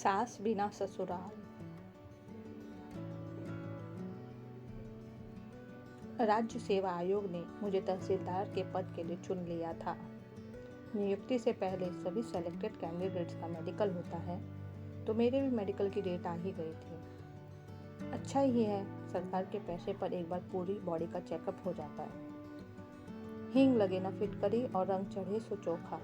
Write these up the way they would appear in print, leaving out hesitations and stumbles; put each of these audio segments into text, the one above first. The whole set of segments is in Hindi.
सास बिना ससुराल। राज्य सेवा आयोग ने मुझे तहसीलदार के पद के लिए चुन लिया था। नियुक्ति से पहले सभी सेलेक्टेड कैंडिडेट्स का मेडिकल होता है, तो मेरे भी मेडिकल की डेट आ ही गई थी। अच्छा ही है, सरकार के पैसे पर एक बार पूरी बॉडी का चेकअप हो जाता है। हींग लगे न फिटकरी और रंग चढ़े सो चोखा।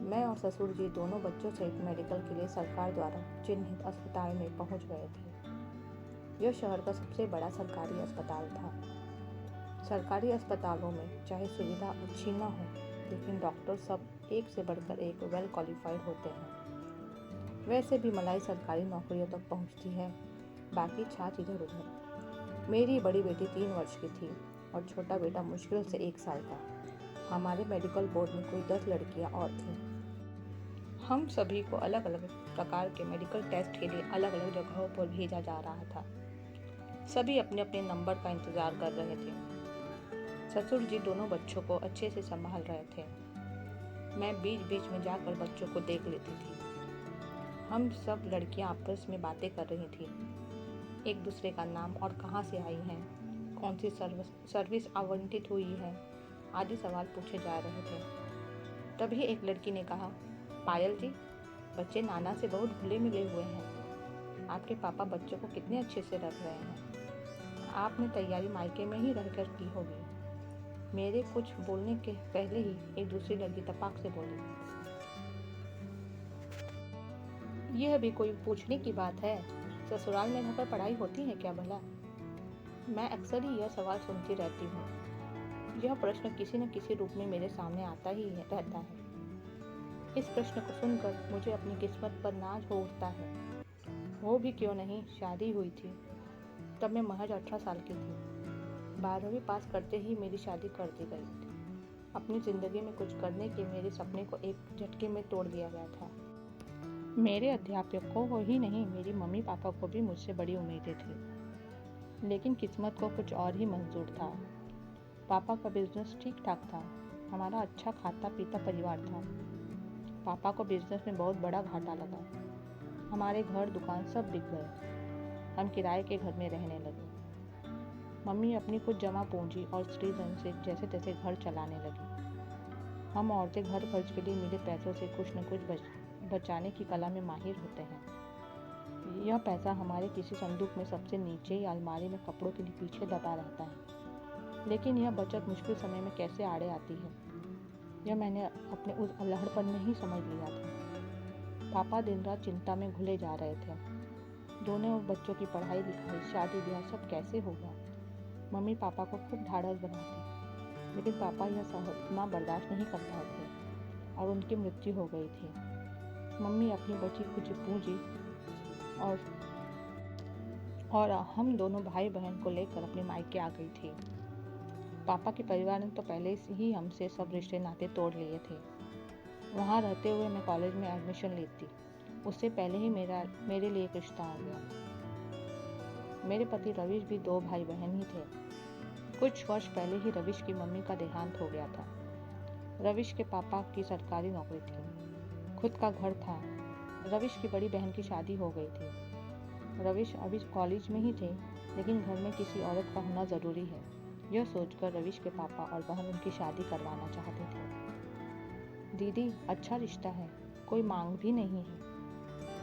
मैं और ससुर जी दोनों बच्चों सहित मेडिकल के लिए सरकार द्वारा चिन्हित अस्पताल में पहुंच गए थे। यह शहर का सबसे बड़ा सरकारी अस्पताल था। सरकारी अस्पतालों में चाहे सुविधा अच्छी न हो, लेकिन डॉक्टर सब एक से बढ़कर एक वेल क्वालिफाइड होते हैं। वैसे भी मलाई सरकारी नौकरियों तक पहुंचती है, बाकी छाछ इधर उधर। मेरी बड़ी बेटी 3 वर्ष की थी और छोटा बेटा मुश्किल से 1 साल का। हमारे मेडिकल बोर्ड में कोई 10 लड़कियां और थीं। हम सभी को अलग अलग प्रकार के मेडिकल टेस्ट के लिए अलग अलग जगहों पर भेजा जा रहा था। सभी अपने अपने नंबर का इंतजार कर रहे थे। ससुर जी दोनों बच्चों को अच्छे से संभाल रहे थे। मैं बीच बीच में जाकर बच्चों को देख लेती थी। हम सब लड़कियां आपस में बातें कर रही थी, एक दूसरे का नाम और कहाँ से आई हैं, कौन सी सर्विस आवंटित हुई है आदि सवाल पूछे जा रहे थे। तभी एक लड़की ने कहा, पायल जी, बच्चे नाना से बहुत घुले मिले हुए हैं। आपके पापा बच्चों को कितने अच्छे से रख रहे हैं। आपने तैयारी मायके में ही रहकर की होगी। मेरे कुछ बोलने के पहले ही एक दूसरी लड़की तपाक से बोली, यह भी कोई पूछने की बात है? ससुराल में रहकर पढ़ाई होती है क्या भला? मैं अक्सर ही यह सवाल सुनती रहती हूँ। यह प्रश्न किसी न किसी रूप में मेरे सामने आता ही रहता है। इस प्रश्न को सुनकर मुझे अपनी किस्मत पर नाज हो उठता है। हो भी क्यों नहीं, शादी हुई थी तब मैं महज 18 साल की थी। 12वीं पास करते ही मेरी शादी कर दी गई थी। अपनी ज़िंदगी में कुछ करने के मेरे सपने को एक झटके में तोड़ दिया गया था। मेरे अध्यापकों को ही नहीं, मेरी मम्मी पापा को भी मुझसे बड़ी उम्मीदें थी, लेकिन किस्मत को कुछ और ही मंजूर था। पापा का बिजनेस ठीक ठाक था। हमारा अच्छा खाता पीता परिवार था। पापा को बिजनेस में बहुत बड़ा घाटा लगा। हमारे घर दुकान सब बिक गए। हम किराए के घर में रहने लगे। मम्मी अपनी कुछ जमा पूंजी और स्त्री धन से जैसे तैसे घर चलाने लगी। हम औरतें घर खर्च के लिए मिले पैसों से कुछ न कुछ बचाने की कला में माहिर होते हैं। यह पैसा हमारे किसी संदूक में सबसे नीचे या अलमारी में कपड़ों के लिए पीछे दबा रहता है, लेकिन यह बचत मुश्किल समय में कैसे आड़े आती है, यह मैंने अपने उस अल्हड़पन में ही समझ लिया था। पापा दिन रात चिंता में घुले जा रहे थे। दोनों बच्चों की पढ़ाई लिखाई, शादी ब्याह सब कैसे होगा। मम्मी पापा को खूब ढाढ़स बनाती, लेकिन पापा यह सदमा बर्दाश्त नहीं कर पाए थे और उनकी मृत्यु हो गई थी। मम्मी अपनी बची कुछ पूंजी और हम दोनों भाई बहन को लेकर अपने मायके आ गई थी। पापा के परिवार ने तो पहले से ही हमसे सब रिश्ते नाते तोड़ लिए थे। वहाँ रहते हुए मैं कॉलेज में एडमिशन लेती, उससे पहले ही मेरे लिए एक रिश्ता आ गया। मेरे पति रविश भी 2 भाई बहन ही थे। कुछ वर्ष पहले ही रविश की मम्मी का देहांत हो गया था। रविश के पापा की सरकारी नौकरी थी, खुद का घर था। रविश की बड़ी बहन की शादी हो गई थी। रविश अभी कॉलेज में ही थे, लेकिन घर में किसी औरत का होना ज़रूरी है, यह सोचकर रविश के पापा और बहन उनकी शादी करवाना चाहते थे। दीदी, अच्छा रिश्ता है, कोई मांग भी नहीं है।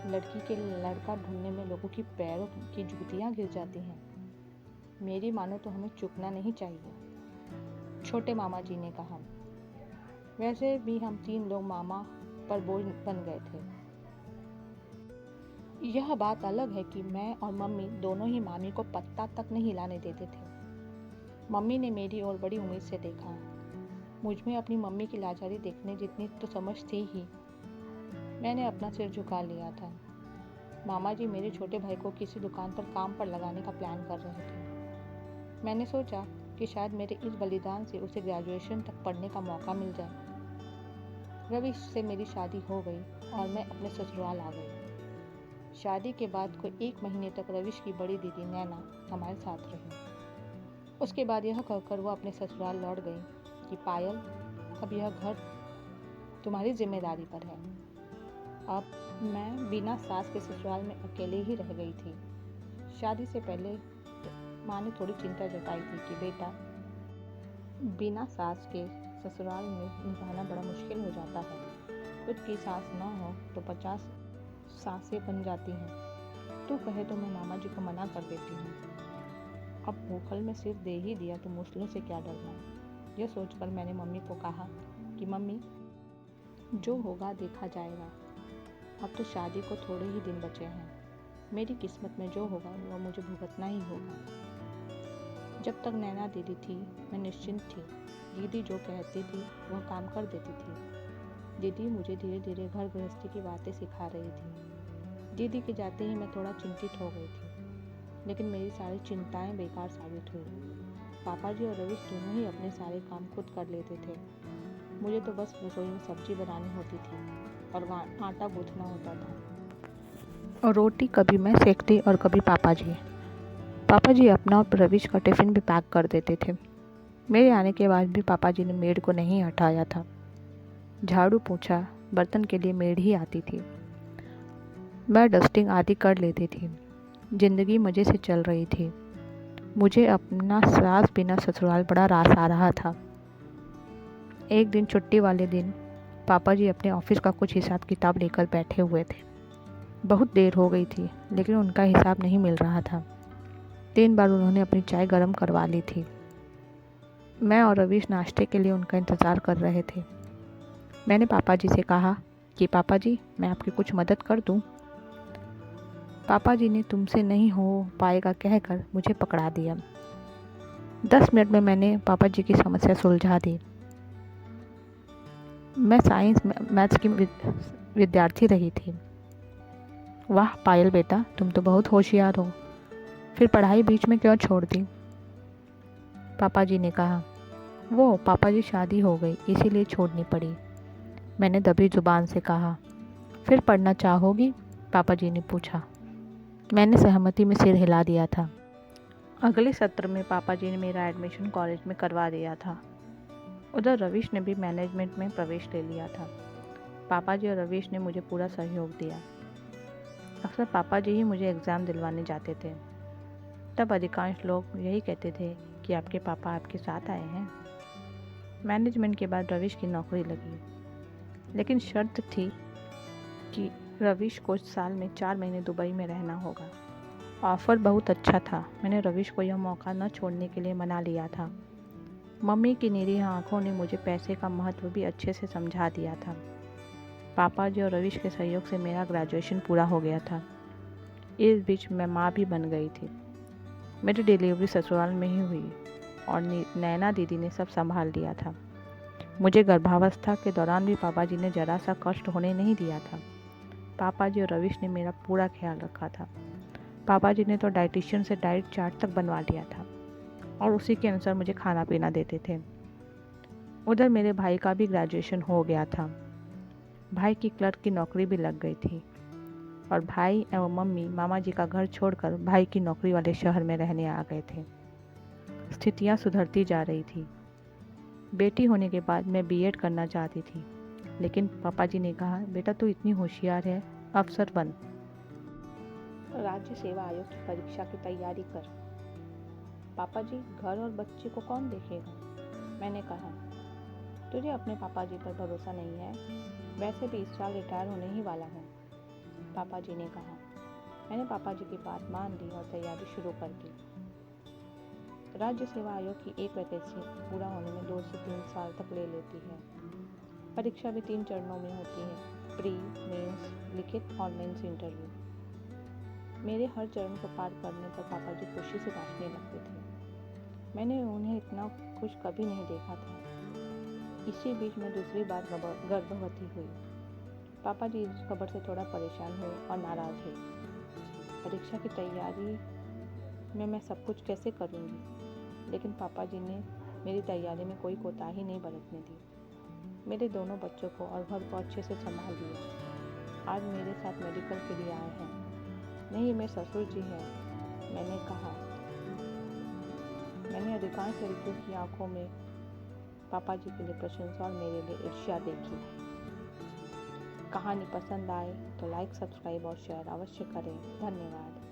लड़की के लड़का ढूंढने में लोगों की पैरों की जूतियां गिर जाती हैं। मेरी मानो तो हमें चूकना नहीं चाहिए, छोटे मामा जी ने कहा। वैसे भी हम 3 लोग मामा पर बोझ बन गए थे। यह बात अलग है कि मैं और मम्मी दोनों ही मामी को पत्ता तक नहीं हिलाने देते थे। मम्मी ने मेरी ओर बड़ी उम्मीद से देखा। मुझ में अपनी मम्मी की लाचारी देखने जितनी तो समझ थी ही। मैंने अपना सिर झुका लिया था। मामा जी मेरे छोटे भाई को किसी दुकान पर काम पर लगाने का प्लान कर रहे थे। मैंने सोचा कि शायद मेरे इस बलिदान से उसे ग्रेजुएशन तक पढ़ने का मौका मिल जाए। रविश से मेरी शादी हो गई और मैं अपने ससुराल आ गई। शादी के बाद कोई 1 महीने तक रविश की बड़ी दीदी नैना हमारे साथ रही। उसके बाद यह कहकर वह अपने ससुराल लौट गई कि पायल, अब यह घर तुम्हारी जिम्मेदारी पर है। अब मैं बिना सास के ससुराल में अकेले ही रह गई थी। शादी से पहले माँ ने थोड़ी चिंता जताई थी कि बेटा, बिना सास के ससुराल में निभाना बड़ा मुश्किल हो जाता है। खुद की सास न हो तो 50 सासें बन जाती हैं। तू कहे तो मैं मामा जी को मना कर देती हूँ। अब भूखल में सिर दे ही दिया तो मुश्किलों से क्या डरना। यह सोचकर मैंने मम्मी को कहा कि मम्मी, जो होगा देखा जाएगा। अब तो शादी को थोड़े ही दिन बचे हैं। मेरी किस्मत में जो होगा वह मुझे भुगतना ही होगा। जब तक नैना दीदी थी मैं निश्चिंत थी। दीदी जो कहती थी वह काम कर देती थी। दीदी मुझे धीरे धीरे घर गृहस्थी की बातें सिखा रही थी। दीदी के जाते ही मैं थोड़ा चिंतित हो गई थी, लेकिन मेरी सारी चिंताएं बेकार साबित हुई। पापा जी और रवीश दोनों ही अपने सारे काम खुद कर लेते थे। मुझे तो बस रसोई में सब्जी बनानी होती थी और आटा गूंथना होता था। और रोटी कभी मैं सेकती और कभी पापा जी। पापा जी अपना और रवीश का टिफ़िन भी पैक कर देते थे। मेरे आने के बाद भी पापा जी ने मेड को नहीं हटाया था। झाड़ू पोछा बर्तन के लिए मेड ही आती थी। मैं डस्टिंग आदि कर लेती थी। जिंदगी मज़े से चल रही थी। मुझे अपना सास बिना ससुराल बड़ा रास आ रहा था। एक दिन छुट्टी वाले दिन पापा जी अपने ऑफिस का कुछ हिसाब किताब लेकर बैठे हुए थे। बहुत देर हो गई थी, लेकिन उनका हिसाब नहीं मिल रहा था। 3 बार उन्होंने अपनी चाय गर्म करवा ली थी। मैं और रवीश नाश्ते के लिए उनका इंतज़ार कर रहे थे। मैंने पापा जी से कहा कि पापा जी, मैं आपकी कुछ मदद कर दूं? पापा जी ने तुमसे नहीं हो पाएगा कहकर मुझे पकड़ा दिया। 10 मिनट में मैंने पापा जी की समस्या सुलझा दी। मैं साइंस मैथ्स की विद्यार्थी रही थी। वाह पायल बेटा, तुम तो बहुत होशियार हो। फिर पढ़ाई बीच में क्यों छोड़ दी? पापा जी ने कहा। वो पापा जी शादी हो गई इसीलिए छोड़नी पड़ी। मैंने दबी जुबान से कहा। फिर पढ़ना चाहोगी? पापा जी ने पूछा। मैंने सहमति में सिर हिला दिया था। अगले सत्र में पापा जी ने मेरा एडमिशन कॉलेज में करवा दिया था। उधर रवीश ने भी मैनेजमेंट में प्रवेश ले लिया था। पापा जी और रवीश ने मुझे पूरा सहयोग दिया। अक्सर पापा जी ही मुझे एग्ज़ाम दिलवाने जाते थे। तब अधिकांश लोग यही कहते थे कि आपके पापा आपके साथ आए हैं। मैनेजमेंट के बाद रवीश की नौकरी लगी, लेकिन शर्त थी कि रवीश को साल में 4 महीने दुबई में रहना होगा। ऑफ़र बहुत अच्छा था। मैंने रवीश को यह मौका न छोड़ने के लिए मना लिया था। मम्मी की निरीह आंखों ने मुझे पैसे का महत्व भी अच्छे से समझा दिया था। पापा जी और रवीश के सहयोग से मेरा ग्रेजुएशन पूरा हो गया था। इस बीच मैं माँ भी बन गई थी। मेरी डिलीवरी ससुराल में ही हुई और नैना दीदी ने सब संभाल लिया था। मुझे गर्भावस्था के दौरान भी पापा जी ने ज़रा सा कष्ट होने नहीं दिया था। पापा जी और रवीश ने मेरा पूरा ख्याल रखा था। पापा जी ने तो डाइटिशियन से डाइट चार्ट तक बनवा लिया था और उसी के अनुसार मुझे खाना पीना देते थे। उधर मेरे भाई का भी ग्रेजुएशन हो गया था। भाई की क्लर्क की नौकरी भी लग गई थी और भाई एवं मम्मी मामा जी का घर छोड़कर भाई की नौकरी वाले शहर में रहने आ गए थे। स्थितियाँ सुधरती जा रही थी। बेटी होने के बाद मैं बीएड करना चाहती थी, लेकिन पापा जी ने कहा, बेटा तू इतनी होशियार है, अफसर बन। राज्य सेवा आयोग की परीक्षा की तैयारी कर। पापा जी, घर और बच्चे को कौन देखेगा? मैंने कहा, तुझे अपने पापा जी पर भरोसा नहीं है? वैसे भी इस साल रिटायर होने ही वाला हूँ। पापा जी ने कहा। मैंने पापा जी की बात मान ली और तैयारी शुरू कर दी। राज्य सेवा आयोग की एक वैकेंसी पूरा होने में 2 से 3 साल तक ले लेती है। परीक्षा भी 3 चरणों में होती है, प्री, मेंस, लिखित और मेंस इंटरव्यू। मेरे हर चरण को पार करने पर पापा जी खुशी से नाचने लगते थे। मैंने उन्हें इतना खुश कभी नहीं देखा था। इसी बीच मैं दूसरी बार गर्भवती हुई। पापा जी इस खबर से थोड़ा परेशान हुए और नाराज़ हुए। परीक्षा की तैयारी में मैं सब कुछ कैसे करूँगी? लेकिन पापा जी ने मेरी तैयारी में कोई कोताही नहीं बरतने दी। मेरे दोनों बच्चों को और घर को अच्छे से संभाल लिया। आज मेरे साथ मेडिकल के लिए आए हैं। नहीं, मेरे ससुर जी हैं, मैंने कहा। मैंने अधिकांश लड़कियों की आंखों में पापा जी के लिए प्रशंसा और मेरे लिए ईर्ष्या देखी। कहानी पसंद आए तो लाइक, सब्सक्राइब और शेयर अवश्य करें। धन्यवाद।